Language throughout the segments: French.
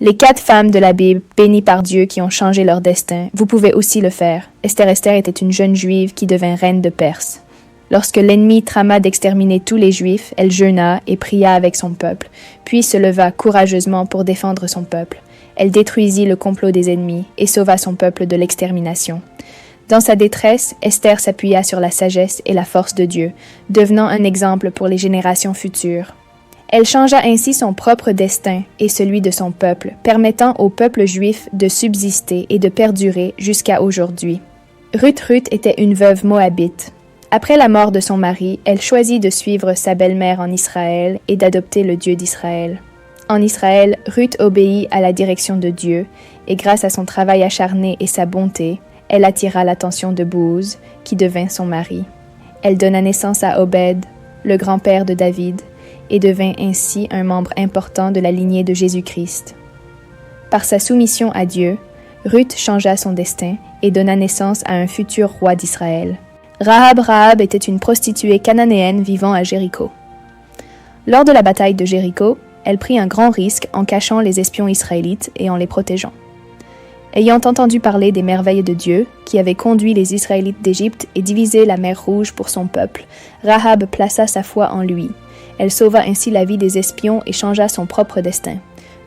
Les 4 femmes de la Bible, bénies par Dieu, qui ont changé leur destin, vous pouvez aussi le faire. Esther était une jeune juive qui devint reine de Perse. Lorsque l'ennemi trama d'exterminer tous les Juifs, elle jeûna et pria avec son peuple, puis se leva courageusement pour défendre son peuple. Elle détruisit le complot des ennemis et sauva son peuple de l'extermination. Dans sa détresse, Esther s'appuya sur la sagesse et la force de Dieu, devenant un exemple pour les générations futures. Elle changea ainsi son propre destin et celui de son peuple, permettant au peuple juif de subsister et de perdurer jusqu'à aujourd'hui. Ruth était une veuve moabite. Après la mort de son mari, elle choisit de suivre sa belle-mère en Israël et d'adopter le Dieu d'Israël. En Israël, Ruth obéit à la direction de Dieu, et grâce à son travail acharné et sa bonté, elle attira l'attention de Booz, qui devint son mari. Elle donna naissance à Obed, le grand-père de David, et devint ainsi un membre important de la lignée de Jésus-Christ. Par sa soumission à Dieu, Ruth changea son destin et donna naissance à un futur roi d'Israël. Rahab était une prostituée cananéenne vivant à Jéricho. Lors de la bataille de Jéricho, elle prit un grand risque en cachant les espions israélites et en les protégeant. Ayant entendu parler des merveilles de Dieu, qui avait conduit les Israélites d'Égypte et divisé la mer Rouge pour son peuple, Rahab plaça sa foi en lui. Elle sauva ainsi la vie des espions et changea son propre destin.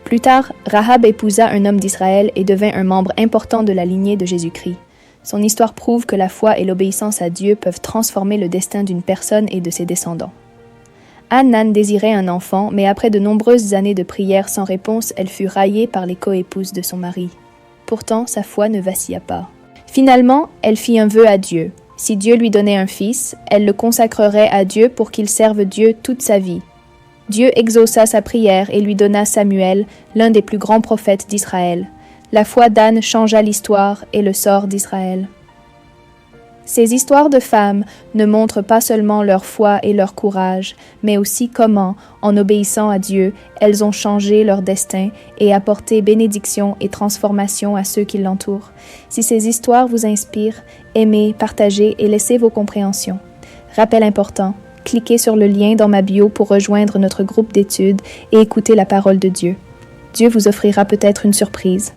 Plus tard, Rahab épousa un homme d'Israël et devint un membre important de la lignée de Jésus-Christ. Son histoire prouve que la foi et l'obéissance à Dieu peuvent transformer le destin d'une personne et de ses descendants. Hanan désirait un enfant, mais après de nombreuses années de prières sans réponse, elle fut raillée par les coépouses de son mari. Pourtant, sa foi ne vacilla pas. Finalement, elle fit un vœu à Dieu. Si Dieu lui donnait un fils, elle le consacrerait à Dieu pour qu'il serve Dieu toute sa vie. Dieu exauça sa prière et lui donna Samuel, l'un des plus grands prophètes d'Israël. La foi d'Anne changea l'histoire et le sort d'Israël. Ces histoires de femmes ne montrent pas seulement leur foi et leur courage, mais aussi comment, en obéissant à Dieu, elles ont changé leur destin et apporté bénédiction et transformation à ceux qui l'entourent. Si ces histoires vous inspirent, aimez, partagez et laissez vos compréhensions. Rappel important, cliquez sur le lien dans ma bio pour rejoindre notre groupe d'études et écouter la parole de Dieu. Dieu vous offrira peut-être une surprise.